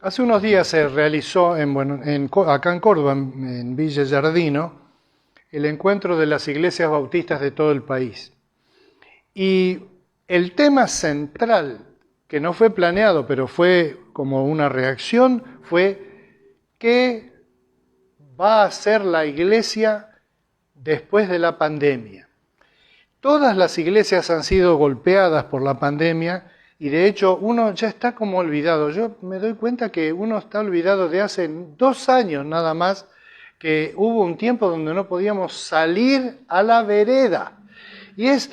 Hace unos días se realizó acá en Córdoba, en Villa Giardino, el encuentro de las iglesias bautistas de todo el país. Y el tema central, que no fue planeado, pero fue como una reacción, fue ¿qué va a hacer la iglesia después de la pandemia? Todas las iglesias han sido golpeadas por la pandemia y de hecho uno ya está como olvidado. Yo me doy cuenta que uno está olvidado de hace 2 años nada más, que hubo un tiempo donde no podíamos salir a la vereda. Y es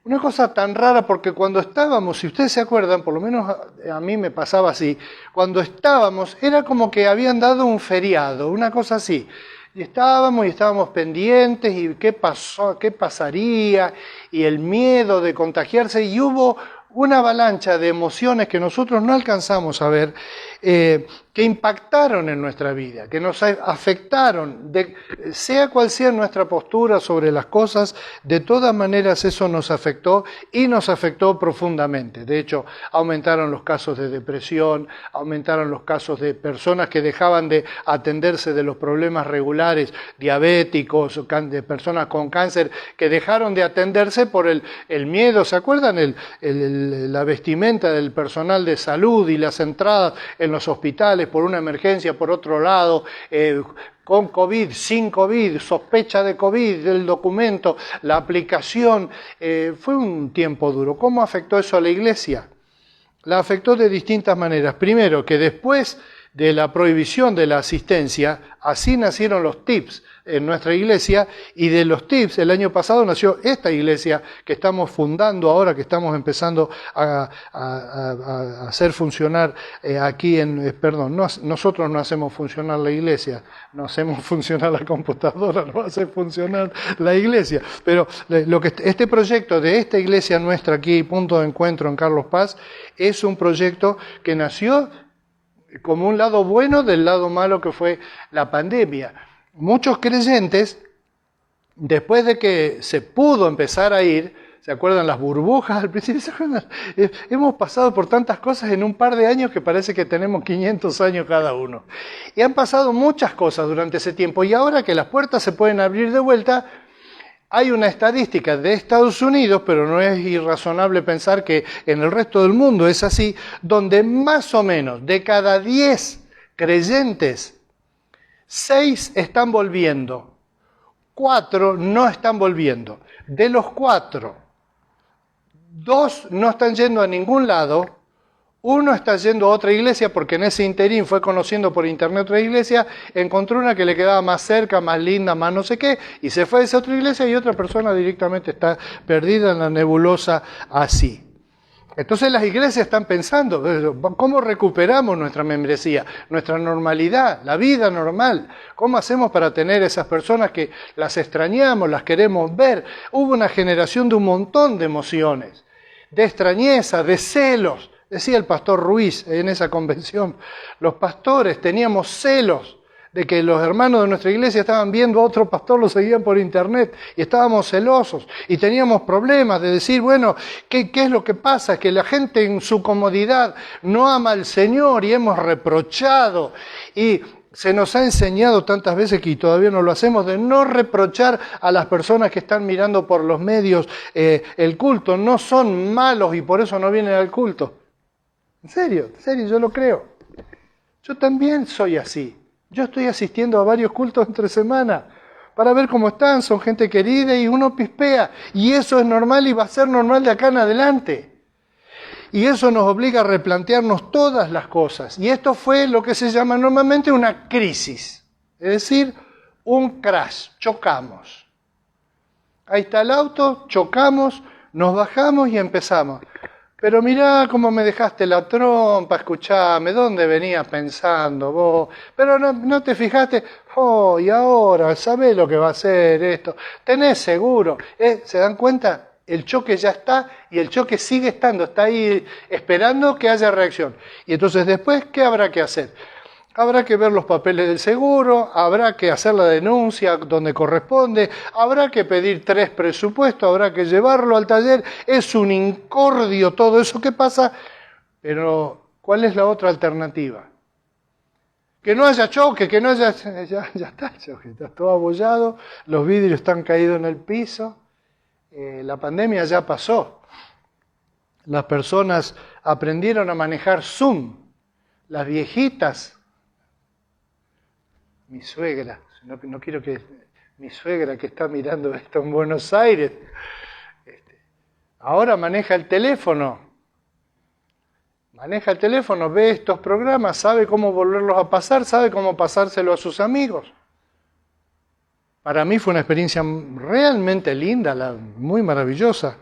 una cosa tan rara porque cuando estábamos, si ustedes se acuerdan, por lo menos a mí me pasaba así, cuando estábamos era como que habían dado un feriado, una cosa así. Y estábamos pendientes y qué pasó, qué pasaría, y el miedo de contagiarse, y hubo una avalancha de emociones que nosotros no alcanzamos a ver, que impactaron en nuestra vida, que nos afectaron, sea cual sea nuestra postura sobre las cosas, de todas maneras eso nos afectó y nos afectó profundamente. De hecho, aumentaron los casos de depresión, aumentaron los casos de personas que dejaban de atenderse de los problemas regulares, diabéticos, de personas con cáncer, que dejaron de atenderse por el miedo. ¿Se acuerdan la vestimenta del personal de salud y las entradas en los hospitales por una emergencia, por otro lado, con COVID, sin COVID, sospecha de COVID, el documento, la aplicación? Fue un tiempo duro. ¿Cómo afectó eso a la iglesia? La afectó de distintas maneras. Primero, que después de la prohibición de la asistencia, así nacieron los TIPS en nuestra iglesia, y de los TIPS el año pasado nació esta iglesia que estamos fundando ahora, que estamos empezando a hacer funcionar nosotros no hacemos funcionar la iglesia, no hacemos funcionar la computadora, no hace funcionar la iglesia, pero este proyecto de esta iglesia nuestra aquí, Punto de Encuentro en Carlos Paz, es un proyecto que nació como un lado bueno del lado malo que fue la pandemia. Muchos creyentes, después de que se pudo empezar a ir, ¿se acuerdan las burbujas al principio? ¿Se acuerdan? Hemos pasado por tantas cosas en un par de años que parece que tenemos 500 años cada uno. Y han pasado muchas cosas durante ese tiempo, y ahora que las puertas se pueden abrir de vuelta, hay una estadística de Estados Unidos, pero no es irrazonable pensar que en el resto del mundo es así, donde más o menos de cada 10 creyentes, 6 están volviendo, 4 no están volviendo. De los 4, 2 no están yendo a ningún lado, 1 está yendo a otra iglesia porque en ese interín fue conociendo por internet otra iglesia, encontró una que le quedaba más cerca, más linda, más no sé qué, y se fue a esa otra iglesia, y otra persona directamente está perdida en la nebulosa así. Entonces las iglesias están pensando, ¿cómo recuperamos nuestra membresía, nuestra normalidad, la vida normal? ¿Cómo hacemos para tener esas personas que las extrañamos, las queremos ver? Hubo una generación de un montón de emociones, de extrañeza, de celos. Decía el pastor Ruiz en esa convención, los pastores teníamos celos de que los hermanos de nuestra iglesia estaban viendo a otro pastor, lo seguían por internet, y estábamos celosos, y teníamos problemas de decir, bueno, ¿qué es lo que pasa? Que la gente en su comodidad no ama al Señor, y hemos reprochado, y se nos ha enseñado tantas veces, que todavía no lo hacemos, de no reprochar a las personas que están mirando por los medios el culto. No son malos y por eso no vienen al culto. En serio, yo lo creo. Yo también soy así. Yo estoy asistiendo a varios cultos entre semana para ver cómo están, son gente querida y uno pispea. Y eso es normal y va a ser normal de acá en adelante. Y eso nos obliga a replantearnos todas las cosas. Y esto fue lo que se llama normalmente una crisis. Es decir, un crash, chocamos. Ahí está el auto, chocamos, nos bajamos y empezamos. Pero mirá cómo me dejaste la trompa, escuchame, ¿dónde venías pensando vos? Pero no te fijaste, y ahora, ¿sabés lo que va a hacer esto? ¿Tenés seguro? ¿Se dan cuenta? El choque ya está y el choque sigue estando, está ahí esperando que haya reacción. Y entonces después, ¿qué habrá que hacer? Habrá que ver los papeles del seguro, habrá que hacer la denuncia donde corresponde, habrá que pedir 3 presupuestos, habrá que llevarlo al taller. Es un incordio todo eso que pasa, pero ¿Cuál es la otra alternativa? Que no haya choque, que no haya... Ya está el choque, está todo abollado, los vidrios están caídos en el piso, la pandemia ya pasó. Las personas aprendieron a manejar Zoom, las viejitas. Mi suegra, no quiero que... Mi suegra que está mirando esto en Buenos Aires, ahora maneja el teléfono. Maneja el teléfono, ve estos programas, sabe cómo volverlos a pasar, sabe cómo pasárselo a sus amigos. Para mí fue una experiencia realmente linda, muy maravillosa,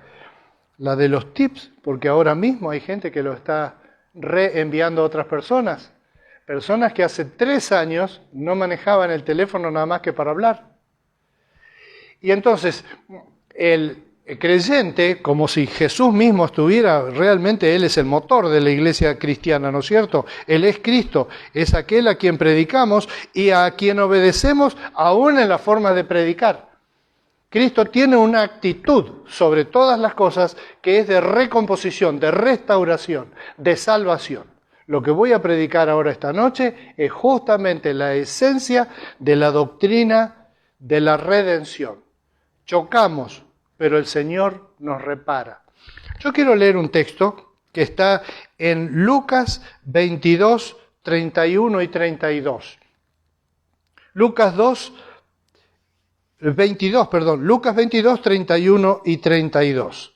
la de los tips, porque ahora mismo hay gente que lo está reenviando a otras personas. Personas que hace 3 años no manejaban el teléfono nada más que para hablar. Y entonces, el creyente, como si Jesús mismo estuviera, realmente Él es el motor de la iglesia cristiana, ¿no es cierto? Él es Cristo, es aquel a quien predicamos y a quien obedecemos aún en la forma de predicar. Cristo tiene una actitud sobre todas las cosas que es de recomposición, de restauración, de salvación. Lo que voy a predicar ahora esta noche es justamente la esencia de la doctrina de la redención. Chocamos, pero el Señor nos repara. Yo quiero leer un texto que está en Lucas 22, 31 y 32. Lucas 22, 31 y 32.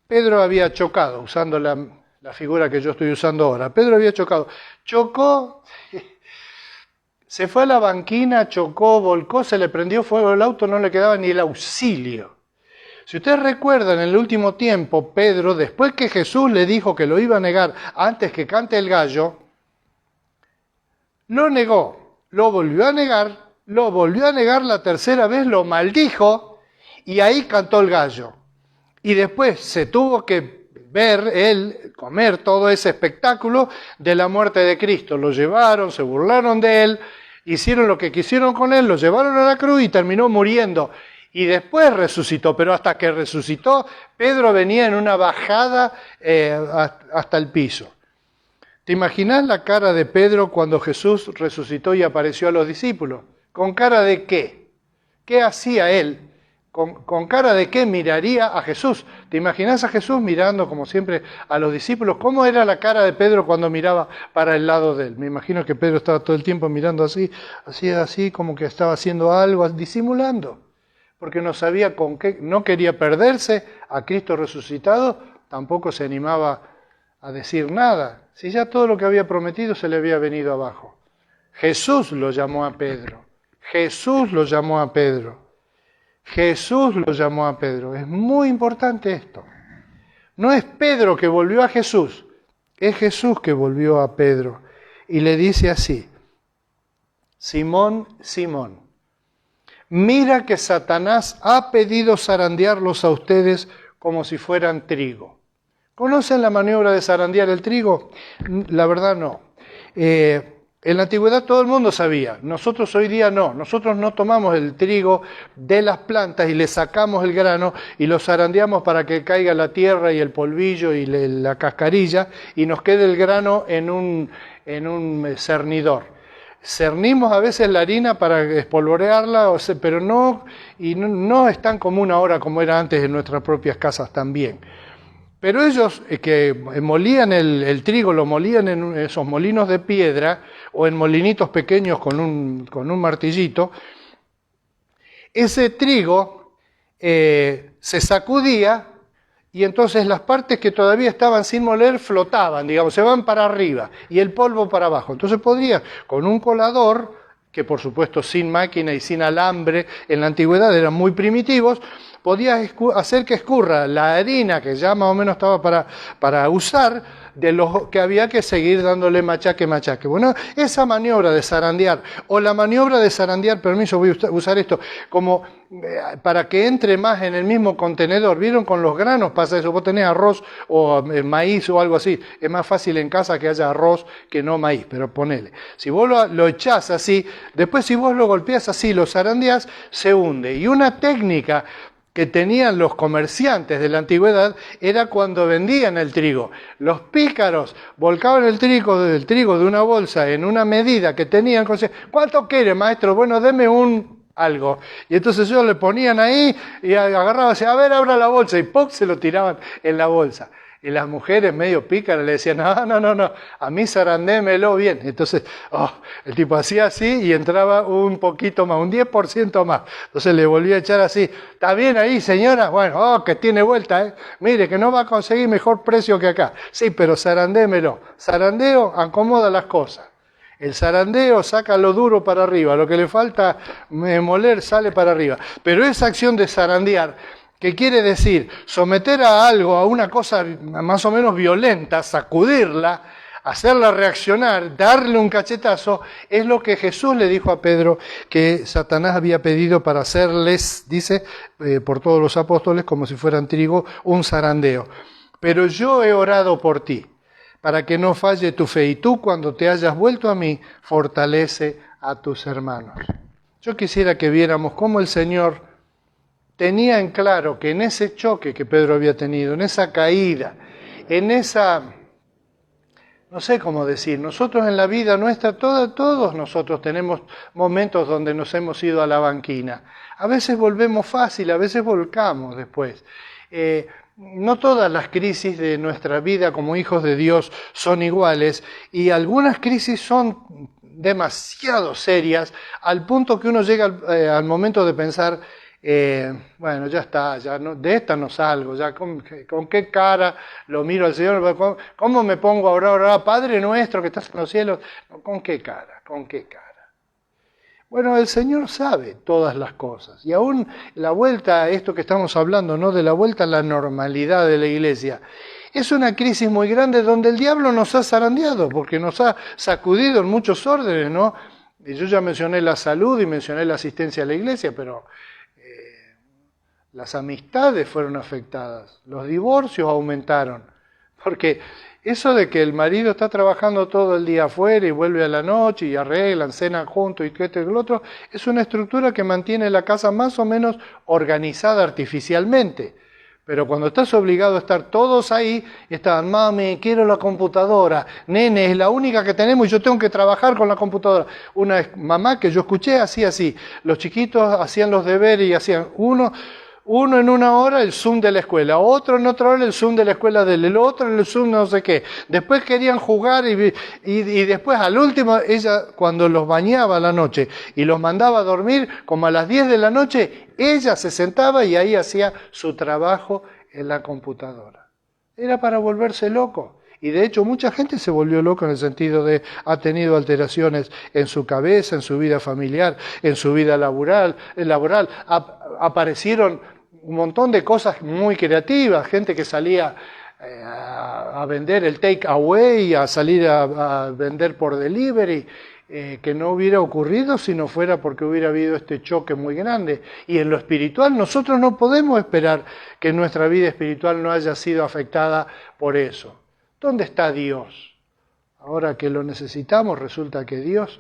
Pedro había chocado, usando la figura que yo estoy usando ahora. Pedro había chocado. Chocó, se fue a la banquina, chocó, volcó, se le prendió fuego el auto, no le quedaba ni el auxilio. Si ustedes recuerdan, en el último tiempo, Pedro, después que Jesús le dijo que lo iba a negar antes que cante el gallo, lo negó, lo volvió a negar la tercera vez, lo maldijo y ahí cantó el gallo. Y después se tuvo que ver él, comer todo ese espectáculo de la muerte de Cristo. Lo llevaron, se burlaron de él, hicieron lo que quisieron con él, lo llevaron a la cruz y terminó muriendo. Y después resucitó, pero hasta que resucitó, Pedro venía en una bajada hasta el piso. ¿Te imaginas la cara de Pedro cuando Jesús resucitó y apareció a los discípulos? ¿Con cara de qué? ¿Qué hacía él? ¿Con cara de qué miraría a Jesús? ¿Te imaginas a Jesús mirando, como siempre, a los discípulos? ¿Cómo era la cara de Pedro cuando miraba para el lado de él? Me imagino que Pedro estaba todo el tiempo mirando así, como que estaba haciendo algo, disimulando. Porque no sabía con qué, no quería perderse a Cristo resucitado, tampoco se animaba a decir nada. Si ya todo lo que había prometido se le había venido abajo. Jesús lo llamó a Pedro. Jesús lo llamó a Pedro. Jesús lo llamó a Pedro. Es muy importante esto. No es Pedro que volvió a Jesús, es Jesús que volvió a Pedro. Y le dice así: Simón, Simón, mira que Satanás ha pedido zarandearlos a ustedes como si fueran trigo. ¿Conocen la maniobra de zarandear el trigo? La verdad no. En la antigüedad todo el mundo sabía, nosotros hoy día no. Nosotros no tomamos el trigo de las plantas y le sacamos el grano y lo zarandeamos para que caiga la tierra y el polvillo y la cascarilla y nos quede el grano en un cernidor. Cernimos a veces la harina para espolvorearla, pero no es tan común ahora como era antes en nuestras propias casas también. Pero ellos que molían el trigo, lo molían en esos molinos de piedra o en molinitos pequeños con un martillito. Ese trigo se sacudía y entonces las partes que todavía estaban sin moler flotaban, digamos, se van para arriba y el polvo para abajo. Entonces podría, con un colador, que por supuesto sin máquina y sin alambre en la antigüedad eran muy primitivos, podía hacer que escurra la harina que ya más o menos estaba para usar, de lo que había que seguir dándole machaque. Bueno, esa maniobra de zarandear, o la maniobra de zarandear, permiso, voy a usar esto, como para que entre más en el mismo contenedor. ¿Vieron? Con los granos pasa eso, vos tenés arroz o maíz o algo así, es más fácil en casa que haya arroz que no maíz, pero ponele. Si vos lo echás así, después si vos lo golpeás así, lo zarandeás, se hunde. Y una técnica que tenían los comerciantes de la antigüedad era cuando vendían el trigo. Los pícaros volcaban el trigo de una bolsa en una medida que tenían. ¿Cuánto quiere, maestro? Bueno, deme algo. Y entonces ellos le ponían ahí y agarraban, a ver, abra la bolsa, y ¡pum!, se lo tiraban en la bolsa. Y las mujeres medio pícaras le decían, no, a mí zarandémelo bien. Entonces, el tipo hacía así y entraba un poquito más, un 10% más. Entonces le volvía a echar así, ¿está bien ahí, señora? Bueno, que tiene vuelta, ¿eh? Mire, que no va a conseguir mejor precio que acá. Sí, pero zarandémelo. Zarandeo acomoda las cosas. El zarandeo saca lo duro para arriba, lo que le falta moler sale para arriba. Pero esa acción de zarandear, ¿qué quiere decir? Someter a algo, a una cosa más o menos violenta, sacudirla, hacerla reaccionar, darle un cachetazo, es lo que Jesús le dijo a Pedro que Satanás había pedido para hacerles, dice, por todos los apóstoles, como si fueran trigo, un zarandeo. Pero yo he orado por ti, para que no falle tu fe, y tú, cuando te hayas vuelto a mí, fortalece a tus hermanos. Yo quisiera que viéramos cómo el Señor tenía en claro que en ese choque que Pedro había tenido, en esa caída, en esa, no sé cómo decir, nosotros en la vida nuestra, todos nosotros tenemos momentos donde nos hemos ido a la banquina. A veces volvemos fácil, a veces volcamos después. No todas las crisis de nuestra vida como hijos de Dios son iguales, y algunas crisis son demasiado serias al punto que uno llega al momento de pensar, bueno, ya está, ya no, de esta no salgo, ya con qué cara lo miro al Señor, ¿cómo me pongo a orar, Padre nuestro que estás en los cielos? ¿Con qué cara? ¿Con qué cara? Bueno, el Señor sabe todas las cosas, y aún la vuelta a esto que estamos hablando, ¿no?, de la vuelta a la normalidad de la iglesia, es una crisis muy grande donde el diablo nos ha zarandeado, porque nos ha sacudido en muchos órdenes, ¿no? Y yo ya mencioné la salud y mencioné la asistencia a la iglesia, pero las amistades fueron afectadas, los divorcios aumentaron, porque eso de que el marido está trabajando todo el día afuera y vuelve a la noche y arreglan, cenan juntos y esto y lo otro, es una estructura que mantiene la casa más o menos organizada artificialmente. Pero cuando estás obligado a estar todos ahí, están, mami, quiero la computadora, nene, es la única que tenemos y yo tengo que trabajar con la computadora. Una mamá que yo escuché hacía así, los chiquitos hacían los deberes y hacían uno en una hora el Zoom de la escuela, otro en otra hora el Zoom de la escuela el otro en el Zoom no sé qué. Después querían jugar y después al último, ella cuando los bañaba a la noche y los mandaba a dormir, como a las 10 de la noche, ella se sentaba y ahí hacía su trabajo en la computadora. Era para volverse loco. Y de hecho mucha gente se volvió loca en el sentido de ha tenido alteraciones en su cabeza, en su vida familiar, en su vida laboral. Aparecieron un montón de cosas muy creativas, gente que salía a vender el take away, a salir a vender por delivery, que no hubiera ocurrido si no fuera porque hubiera habido este choque muy grande. Y en lo espiritual nosotros no podemos esperar que nuestra vida espiritual no haya sido afectada por eso. ¿Dónde está Dios? Ahora que lo necesitamos, resulta que Dios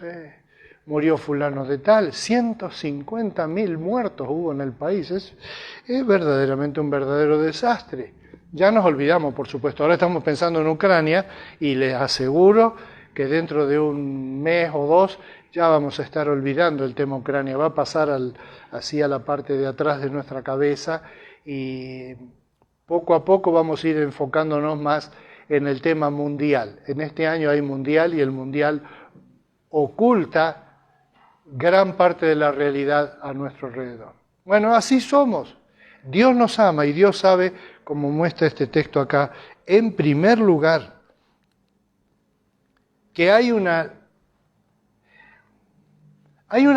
murió fulano de tal, 150.000 muertos hubo en el país. Es verdaderamente un verdadero desastre. Ya nos olvidamos, por supuesto. Ahora estamos pensando en Ucrania y les aseguro que dentro de un mes o dos ya vamos a estar olvidando el tema Ucrania. Va a pasar así a la parte de atrás de nuestra cabeza y poco a poco vamos a ir enfocándonos más en el tema mundial. En este año hay mundial y el mundial oculta gran parte de la realidad a nuestro alrededor. Bueno, así somos. Dios nos ama y Dios sabe, como muestra este texto acá, en primer lugar, que hay una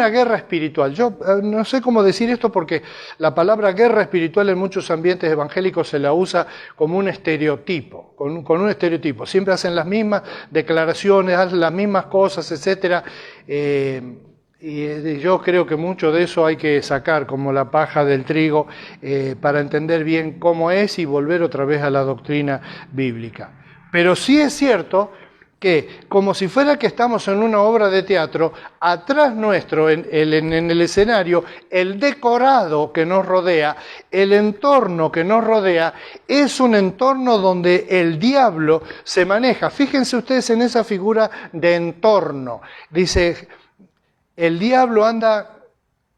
guerra espiritual. Yo no sé cómo decir esto porque la palabra guerra espiritual en muchos ambientes evangélicos se la usa como un estereotipo, con un estereotipo. Siempre hacen las mismas declaraciones, hacen las mismas cosas, etc. Y yo creo que mucho de eso hay que sacar como la paja del trigo para entender bien cómo es y volver otra vez a la doctrina bíblica. Pero sí es cierto que, como si fuera que estamos en una obra de teatro, atrás nuestro, en el escenario, el decorado que nos rodea, el entorno que nos rodea, es un entorno donde el diablo se maneja. Fíjense ustedes en esa figura de entorno. Dice, el diablo anda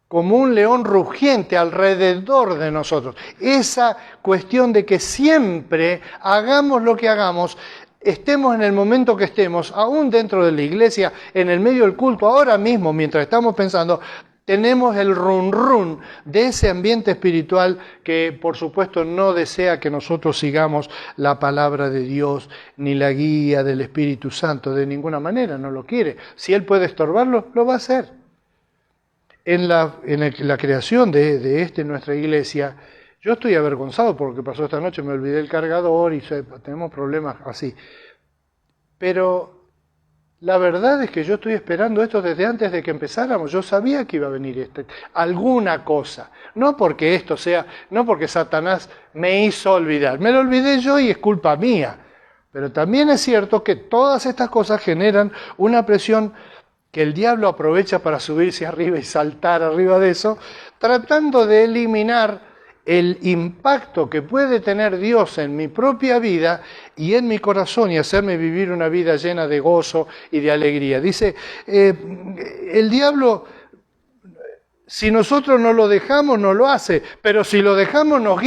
como un león rugiente alrededor de nosotros. Esa cuestión de que siempre hagamos lo que hagamos, estemos en el momento que estemos, aún dentro de la iglesia, en el medio del culto, ahora mismo, mientras estamos pensando, tenemos el run run de ese ambiente espiritual que, por supuesto, no desea que nosotros sigamos la palabra de Dios ni la guía del Espíritu Santo, de ninguna manera, no lo quiere. Si Él puede estorbarlo, lo va a hacer. En la creación de nuestra iglesia, yo estoy avergonzado por lo que pasó esta noche, me olvidé el cargador y tenemos problemas así. Pero la verdad es que yo estoy esperando esto desde antes de que empezáramos. Yo sabía que iba a venir alguna cosa. No porque esto sea, no porque Satanás me hizo olvidar. Me lo olvidé yo y es culpa mía. Pero también es cierto que todas estas cosas generan una presión que el diablo aprovecha para subirse arriba y saltar arriba de eso, tratando de eliminar el impacto que puede tener Dios en mi propia vida y en mi corazón y hacerme vivir una vida llena de gozo y de alegría. Dice, el diablo, si nosotros no lo dejamos, no lo hace, pero si lo dejamos nos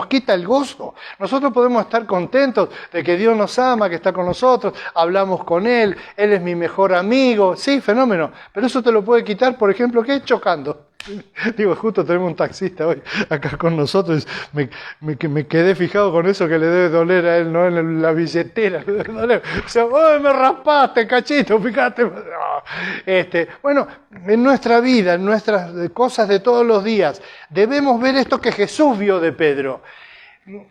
quita el gozo. Nosotros podemos estar contentos de que Dios nos ama, que está con nosotros, hablamos con Él, Él es mi mejor amigo, sí, fenómeno, pero eso te lo puede quitar, por ejemplo, ¿qué? Chocando. Digo, justo tenemos un taxista hoy acá con nosotros, me quedé fijado con eso que le debe doler a él, ¿no? En la billetera, le debe doler. O sea, ¡ay, me raspaste, cachito, fíjate! Bueno, en nuestra vida, en nuestras cosas de todos los días, debemos ver esto que Jesús vio de Pedro.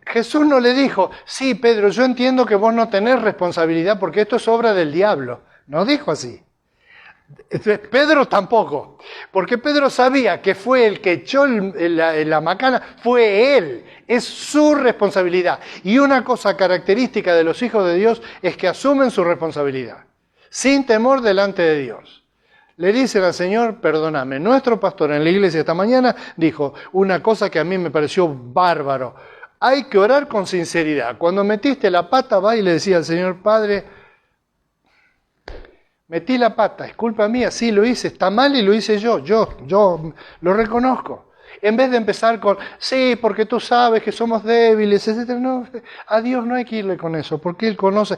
Jesús no le dijo, sí, Pedro, yo entiendo que vos no tenés responsabilidad porque esto es obra del diablo. No dijo así. Pedro tampoco, porque Pedro sabía que fue el que echó la macana, fue él, es su responsabilidad. Y una cosa característica de los hijos de Dios es que asumen su responsabilidad, sin temor delante de Dios. Le dicen al Señor, perdóname, nuestro pastor en la iglesia esta mañana dijo una cosa que a mí me pareció bárbaro, hay que orar con sinceridad. Cuando metiste la pata, va y le decía al Señor, Padre, metí la pata, es culpa mía, sí lo hice, está mal y lo hice yo lo reconozco. En vez de empezar con, sí, porque tú sabes que somos débiles, etc. No, a Dios no hay que irle con eso, porque Él conoce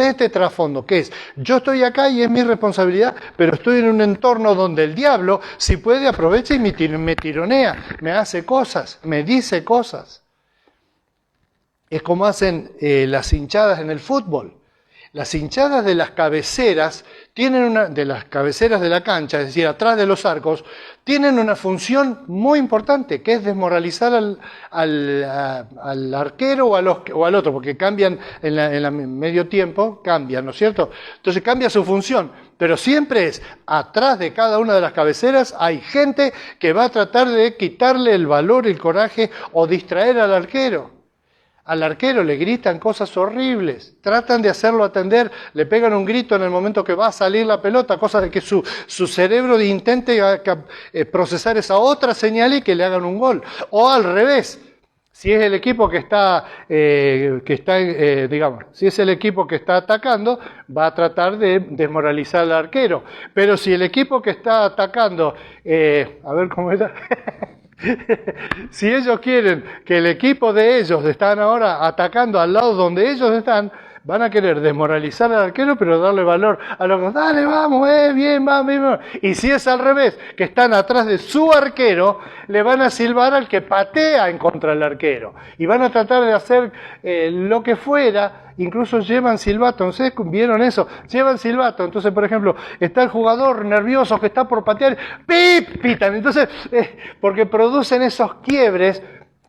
este trasfondo, que es, yo estoy acá y es mi responsabilidad, pero estoy en un entorno donde el diablo, si puede, aprovecha y me tironea, me hace cosas, me dice cosas. Es como hacen las hinchadas en el fútbol. Las hinchadas de las cabeceras de las cabeceras de la cancha, es decir, atrás de los arcos, tienen una función muy importante, que es desmoralizar al arquero o al otro, porque cambian en medio tiempo, cambian, ¿no es cierto? Entonces cambia su función, pero siempre es, atrás de cada una de las cabeceras hay gente que va a tratar de quitarle el valor, el coraje o distraer al arquero. Al arquero le gritan cosas horribles, tratan de hacerlo atender, le pegan un grito en el momento que va a salir la pelota, cosa de que su cerebro intente procesar esa otra señal y que le hagan un gol. O al revés, si es el equipo si es el equipo que está atacando, va a tratar de desmoralizar al arquero. Pero si el equipo que está atacando, a ver cómo era... Si ellos quieren que el equipo de ellos están ahora atacando al lado donde ellos están, van a querer desmoralizar al arquero, pero darle valor a los que, dale, vamos, bien, vamos. Y si es al revés, que están atrás de su arquero, le van a silbar al que patea en contra del arquero. Y van a tratar de hacer lo que fuera, incluso llevan silbato. ¿Ustedes vieron eso? Llevan silbato. Entonces, por ejemplo, está el jugador nervioso que está por patear, ¡pip! Pitan. Entonces, porque producen esos quiebres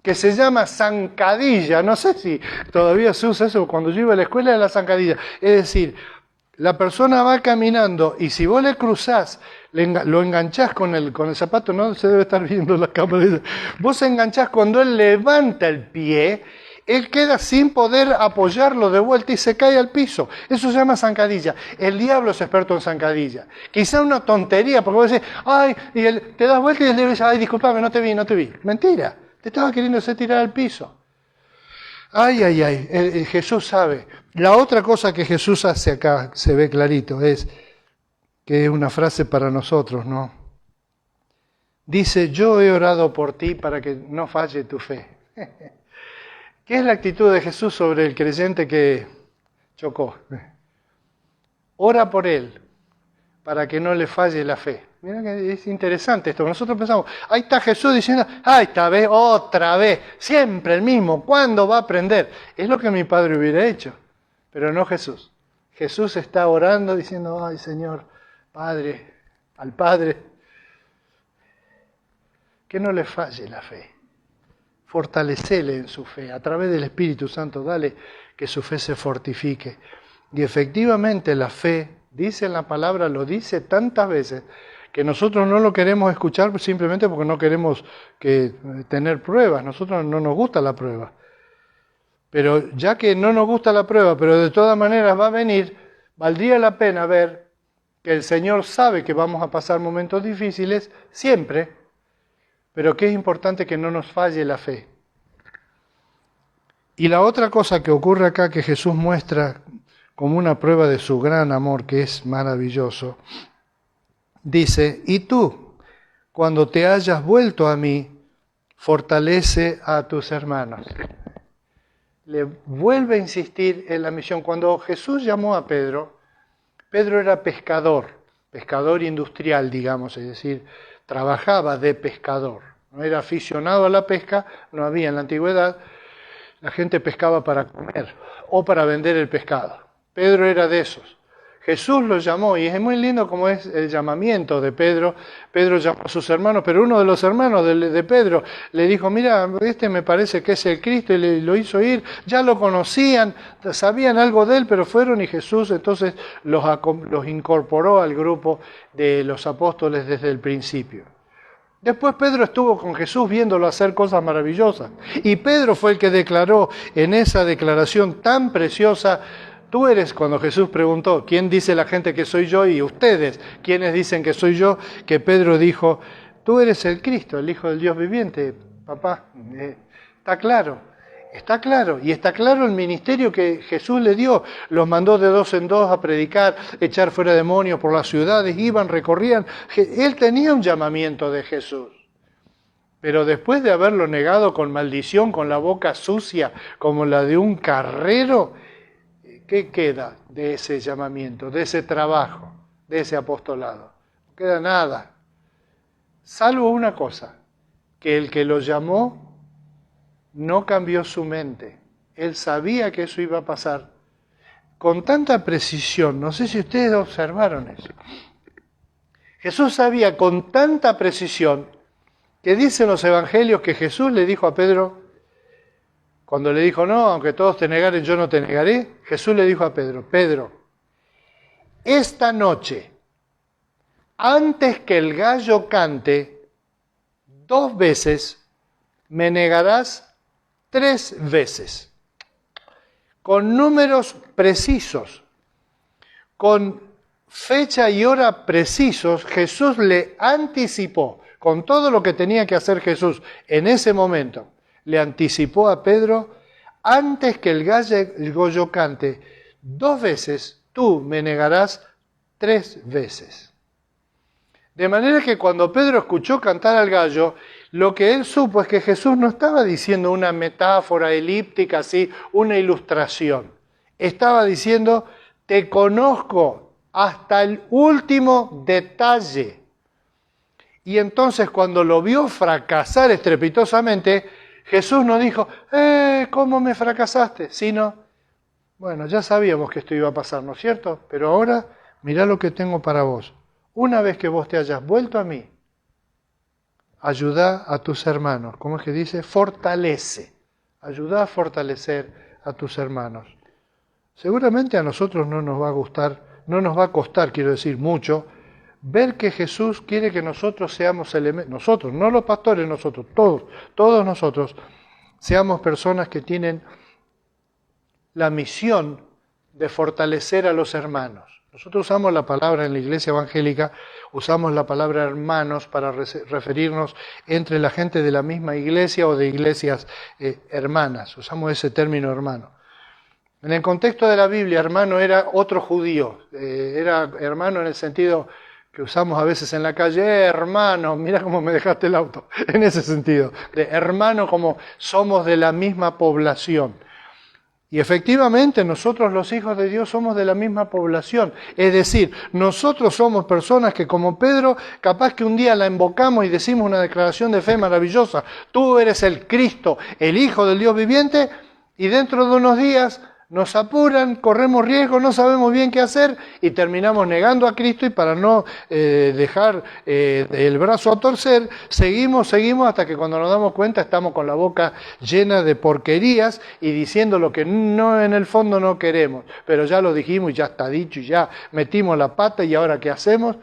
que se llama zancadilla. No sé si todavía se usa eso. Cuando yo iba a la escuela era la zancadilla. Es decir, la persona va caminando y si vos le cruzás, lo enganchás con el zapato, no se debe estar viendo la cámara. Vos enganchás cuando él levanta el pie él queda sin poder apoyarlo de vuelta y se cae al piso. Eso se llama zancadilla. El diablo es experto en zancadilla. Quizá una tontería, porque vos decís, ay, y él te das vuelta y él le dice, ay, discúlpame, no te vi. Mentira, te estaba queriendo hacer tirar al piso. Ay, Jesús sabe. La otra cosa que Jesús hace acá, se ve clarito, es que es una frase para nosotros, ¿no? Dice, yo he orado por ti para que no falle tu fe. ¿Qué es la actitud de Jesús sobre el creyente que chocó? Ora por él para que no le falle la fe. Mira que es interesante esto. Nosotros pensamos, ahí está Jesús diciendo, otra vez, siempre el mismo, ¿cuándo va a aprender? Es lo que mi padre hubiera hecho, pero no Jesús. Jesús está orando diciendo, ay Señor, Padre, al Padre, que no le falle la fe. Fortalecele en su fe, a través del Espíritu Santo, dale que su fe se fortifique. Y efectivamente la fe, dice en la palabra, lo dice tantas veces, que nosotros no lo queremos escuchar simplemente porque no queremos tener pruebas. Nosotros no nos gusta la prueba. Pero ya que no nos gusta la prueba, pero de todas maneras va a venir, valdría la pena ver que el Señor sabe que vamos a pasar momentos difíciles, siempre, pero que es importante que no nos falle la fe. Y la otra cosa que ocurre acá, que Jesús muestra como una prueba de su gran amor, que es maravilloso, dice, y tú, cuando te hayas vuelto a mí, fortalece a tus hermanos. Le vuelve a insistir en la misión. Cuando Jesús llamó a Pedro, Pedro era pescador industrial, digamos, es decir, trabajaba de pescador. No era aficionado a la pesca, no había en la antigüedad, la gente pescaba para comer o para vender el pescado. Pedro era de esos. Jesús lo llamó, y es muy lindo como es el llamamiento de Pedro. Pedro llamó a sus hermanos, pero uno de los hermanos de Pedro le dijo, mira, este me parece que es el Cristo, y lo hizo ir. Ya lo conocían, sabían algo de él, pero fueron, y Jesús entonces los incorporó al grupo de los apóstoles desde el principio. Después Pedro estuvo con Jesús viéndolo hacer cosas maravillosas. Y Pedro fue el que declaró en esa declaración tan preciosa, tú eres, cuando Jesús preguntó, ¿quién dice la gente que soy yo? Y ustedes, ¿quiénes dicen que soy yo? Que Pedro dijo, tú eres el Cristo, el Hijo del Dios viviente, papá. Está claro. Y está claro el ministerio que Jesús le dio. Los mandó de 2 en 2 a predicar, echar fuera demonios por las ciudades, iban, recorrían. Él tenía un llamamiento de Jesús. Pero después de haberlo negado con maldición, con la boca sucia, como la de un carrero, ¿qué queda de ese llamamiento, de ese trabajo, de ese apostolado? No queda nada. Salvo una cosa, que el que lo llamó no cambió su mente. Él sabía que eso iba a pasar con tanta precisión. No sé si ustedes observaron eso. Jesús sabía con tanta precisión que dicen los evangelios que Jesús le dijo a Pedro, cuando le dijo, no, aunque todos te negaren, yo no te negaré, Jesús le dijo a Pedro, Pedro, esta noche, antes que el gallo cante, 2 veces me negarás 3 veces. Con números precisos, con fecha y hora precisos, Jesús le anticipó, con todo lo que tenía que hacer Jesús en ese momento, le anticipó a Pedro, antes que el gallo cante 2 veces, tú me negarás 3 veces. De manera que cuando Pedro escuchó cantar al gallo, lo que él supo es que Jesús no estaba diciendo una metáfora elíptica, así, una ilustración. Estaba diciendo, te conozco hasta el último detalle. Y entonces cuando lo vio fracasar estrepitosamente, Jesús no dijo, ¿cómo me fracasaste? Sino, bueno, ya sabíamos que esto iba a pasar, ¿no es cierto? Pero ahora, mirá lo que tengo para vos. Una vez que vos te hayas vuelto a mí, ayuda a tus hermanos. ¿Cómo es que dice? Fortalece. Ayuda a fortalecer a tus hermanos. Seguramente a nosotros no nos va a costar, quiero decir, mucho, ver que Jesús quiere que nosotros seamos elementos, nosotros, no los pastores, nosotros, todos nosotros, seamos personas que tienen la misión de fortalecer a los hermanos. Nosotros usamos la palabra en la iglesia evangélica, usamos la palabra hermanos para referirnos entre la gente de la misma iglesia o de iglesias hermanas. Usamos ese término hermano. En el contexto de la Biblia, hermano era otro judío. Era hermano en el sentido que usamos a veces en la calle, hermano, mira cómo me dejaste el auto. En ese sentido, de hermano como somos de la misma población. Y efectivamente nosotros los hijos de Dios somos de la misma población. Es decir, nosotros somos personas que como Pedro, capaz que un día la invocamos y decimos una declaración de fe maravillosa. Tú eres el Cristo, el Hijo del Dios viviente, y dentro de unos días nos apuran, corremos riesgo, no sabemos bien qué hacer y terminamos negando a Cristo y para no dejar el brazo a torcer, seguimos hasta que cuando nos damos cuenta estamos con la boca llena de porquerías y diciendo lo que no en el fondo no queremos. Pero ya lo dijimos y ya está dicho y ya metimos la pata y ahora ¿qué hacemos?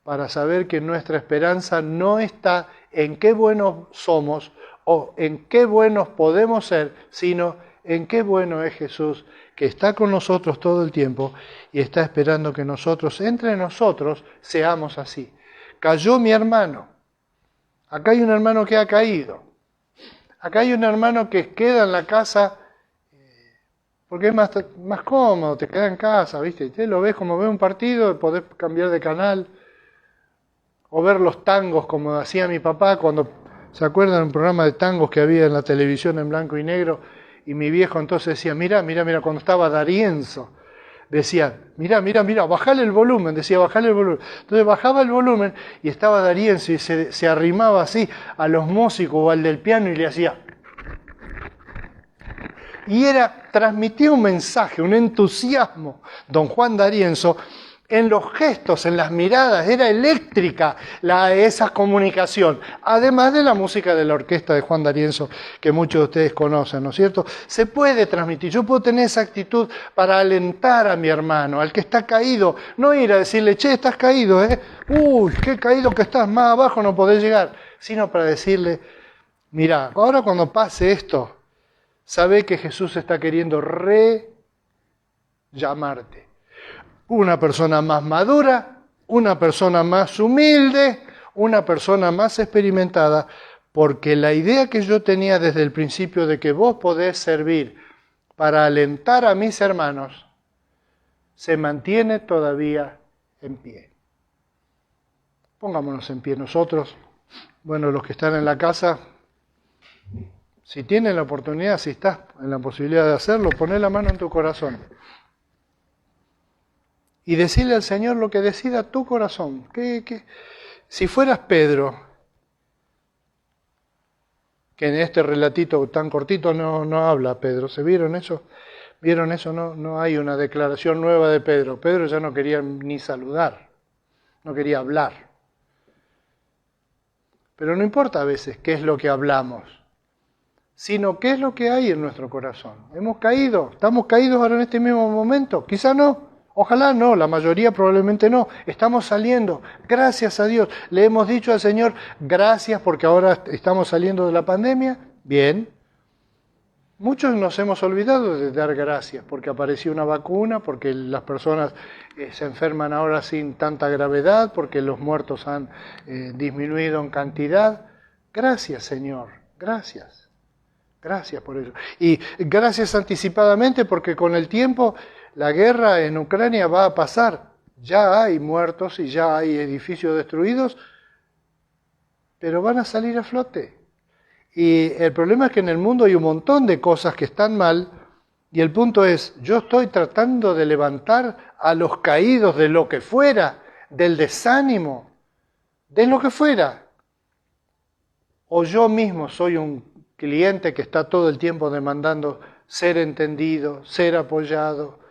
Para saber que nuestra esperanza no está en qué buenos somos o en qué buenos podemos ser, sino en qué bueno es Jesús, que está con nosotros todo el tiempo y está esperando que nosotros, entre nosotros, seamos así. Cayó mi hermano. Acá hay un hermano que ha caído. Acá hay un hermano que queda en la casa porque es más cómodo, te queda en casa, ¿viste? Usted lo ves como ve un partido, podés cambiar de canal o ver los tangos como hacía mi papá cuando, ¿se acuerdan un programa de tangos que había en la televisión en blanco y negro? Y mi viejo entonces decía, mira, cuando estaba D'Arienzo, decía, mira, bajale el volumen, decía, bajale el volumen. Entonces bajaba el volumen y estaba D'Arienzo y se arrimaba así a los músicos o al del piano y le hacía. Y transmitía un mensaje, un entusiasmo, don Juan D'Arienzo, en los gestos, en las miradas, era eléctrica esa comunicación, además de la música de la orquesta de Juan D'Arienzo, que muchos de ustedes conocen, ¿no es cierto? Se puede transmitir, yo puedo tener esa actitud para alentar a mi hermano, al que está caído, no ir a decirle, che, estás caído, uy, qué caído que estás, más abajo no podés llegar, sino para decirle, mira, ahora cuando pase esto, sabe que Jesús está queriendo rellamarte. Una persona más madura, una persona más humilde, una persona más experimentada, porque la idea que yo tenía desde el principio de que vos podés servir para alentar a mis hermanos, se mantiene todavía en pie. Pongámonos en pie nosotros. Bueno, los que están en la casa, si tienen la oportunidad, si estás en la posibilidad de hacerlo, poné la mano en tu corazón. Y decirle al Señor lo que decida tu corazón. Si fueras Pedro, que en este relatito tan cortito no habla Pedro, ¿se vieron eso? ¿Vieron eso? No hay una declaración nueva de Pedro. Pedro ya no quería ni saludar, no quería hablar. Pero no importa a veces qué es lo que hablamos, sino qué es lo que hay en nuestro corazón. ¿Hemos caído? ¿Estamos caídos ahora en este mismo momento? Quizá no. Ojalá no, la mayoría probablemente no. Estamos saliendo, gracias a Dios. Le hemos dicho al Señor, gracias porque ahora estamos saliendo de la pandemia. Bien. Muchos nos hemos olvidado de dar gracias porque apareció una vacuna, porque las personas se enferman ahora sin tanta gravedad, porque los muertos han disminuido en cantidad. Gracias, Señor, gracias. Gracias por eso. Y gracias anticipadamente porque con el tiempo la guerra en Ucrania va a pasar. Ya hay muertos y ya hay edificios destruidos, pero van a salir a flote. Y el problema es que en el mundo hay un montón de cosas que están mal y el punto es, yo estoy tratando de levantar a los caídos de lo que fuera, del desánimo, de lo que fuera. O yo mismo soy un cliente que está todo el tiempo demandando ser entendido, ser apoyado.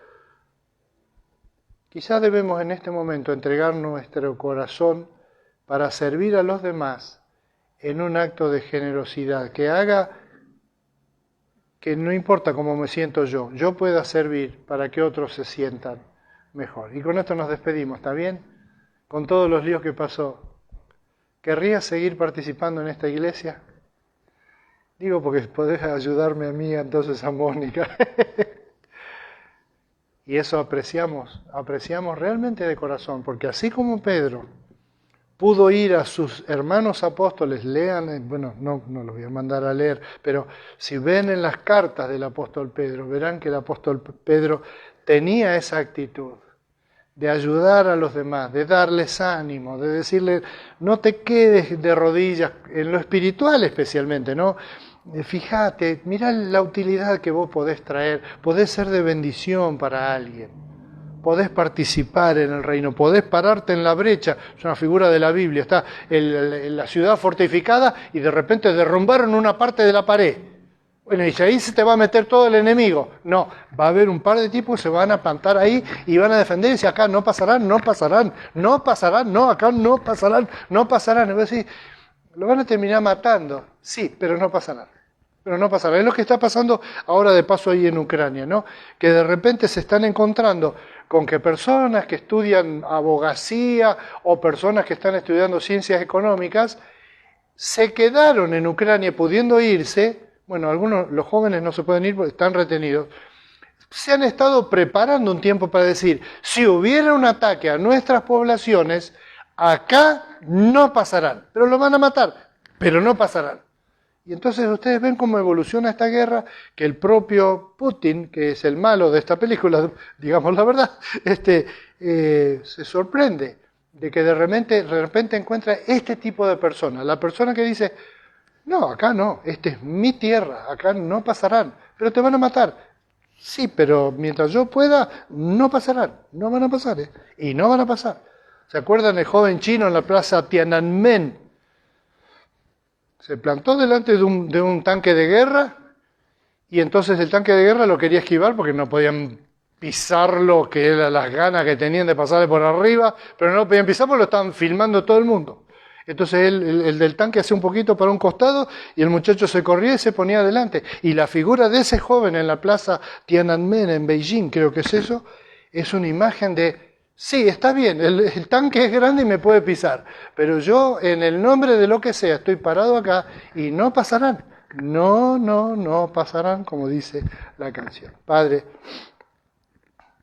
Quizás debemos en este momento entregar nuestro corazón para servir a los demás en un acto de generosidad que haga que no importa cómo me siento yo pueda servir para que otros se sientan mejor. Y con esto nos despedimos, ¿está bien? Con todos los líos que pasó. ¿Querrías seguir participando en esta iglesia? Digo porque podés ayudarme a mí, entonces a Mónica. Y eso apreciamos realmente de corazón, porque así como Pedro pudo ir a sus hermanos apóstoles, lean, bueno, no los voy a mandar a leer, pero si ven en las cartas del apóstol Pedro, verán que el apóstol Pedro tenía esa actitud de ayudar a los demás, de darles ánimo, de decirles, no te quedes de rodillas, en lo espiritual especialmente, ¿no? Fíjate, mirá la utilidad que vos podés traer, podés ser de bendición para alguien, podés participar en el reino, podés pararte en la brecha, es una figura de la Biblia, está la ciudad fortificada y de repente derrumbaron una parte de la pared. Bueno, y ahí se te va a meter todo el enemigo. No, va a haber un par de tipos que se van a plantar ahí y van a defender y decir, acá no pasarán, no pasarán, no pasarán, no, acá no pasarán, no pasarán. Y vos decís, lo van a terminar matando. Sí, pero no pasarán. Pero no pasará. Es lo que está pasando ahora de paso ahí en Ucrania, ¿no? Que de repente se están encontrando con que personas que estudian abogacía o personas que están estudiando ciencias económicas se quedaron en Ucrania pudiendo irse. Bueno, algunos, los jóvenes no se pueden ir porque están retenidos. Se han estado preparando un tiempo para decir, si hubiera un ataque a nuestras poblaciones, acá no pasarán, pero lo van a matar, pero no pasarán. Y entonces ustedes ven cómo evoluciona esta guerra, que el propio Putin, que es el malo de esta película, digamos la verdad, se sorprende de que de repente encuentra este tipo de persona, la persona que dice, no, acá no, esta es mi tierra, acá no pasarán, pero te van a matar. Sí, pero mientras yo pueda, no pasarán, no van a pasar, y no van a pasar. ¿Se acuerdan el joven chino en la plaza Tiananmen? Se plantó delante de un tanque de guerra y entonces el tanque de guerra lo quería esquivar porque no podían pisarlo, que eran las ganas que tenían de pasarle por arriba, pero no lo podían pisar porque lo estaban filmando todo el mundo. Entonces el del tanque hacía un poquito para un costado y el muchacho se corría y se ponía adelante. Y la figura de ese joven en la plaza Tiananmen en Beijing, creo que es eso, es una imagen de... Sí, está bien, el tanque es grande y me puede pisar, pero yo en el nombre de lo que sea estoy parado acá y no pasarán. No pasarán, como dice la canción. Padre,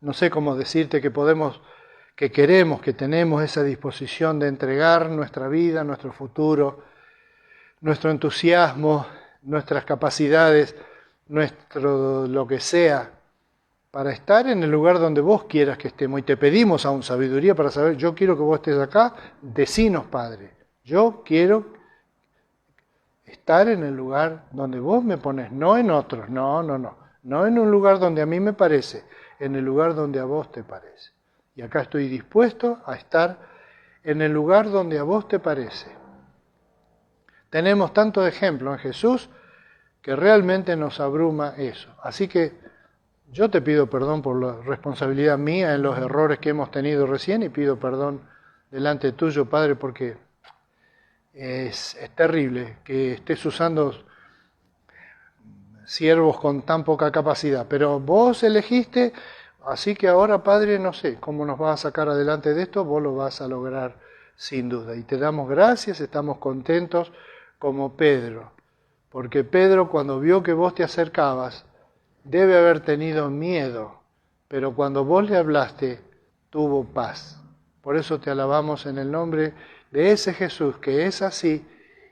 no sé cómo decirte que podemos, que queremos, que tenemos esa disposición de entregar nuestra vida, nuestro futuro, nuestro entusiasmo, nuestras capacidades, nuestro lo que sea, para estar en el lugar donde vos quieras que estemos. Y te pedimos aún sabiduría para saber, yo quiero que vos estés acá, decinos, Padre. Yo quiero estar en el lugar donde vos me pones, no en otros, no en un lugar donde a mí me parece, en el lugar donde a vos te parece. Y acá estoy dispuesto a estar en el lugar donde a vos te parece. Tenemos tantos ejemplos en Jesús que realmente nos abruma eso. Así que yo te pido perdón por la responsabilidad mía en los errores que hemos tenido recién y pido perdón delante tuyo, Padre, porque es terrible que estés usando siervos con tan poca capacidad. Pero vos elegiste, así que ahora, Padre, no sé cómo nos vas a sacar adelante de esto, vos lo vas a lograr sin duda. Y te damos gracias, estamos contentos como Pedro, porque Pedro cuando vio que vos te acercabas, debe haber tenido miedo, pero cuando vos le hablaste, tuvo paz. Por eso te alabamos en el nombre de ese Jesús que es así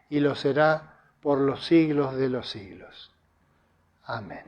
y lo será por los siglos de los siglos. Amén.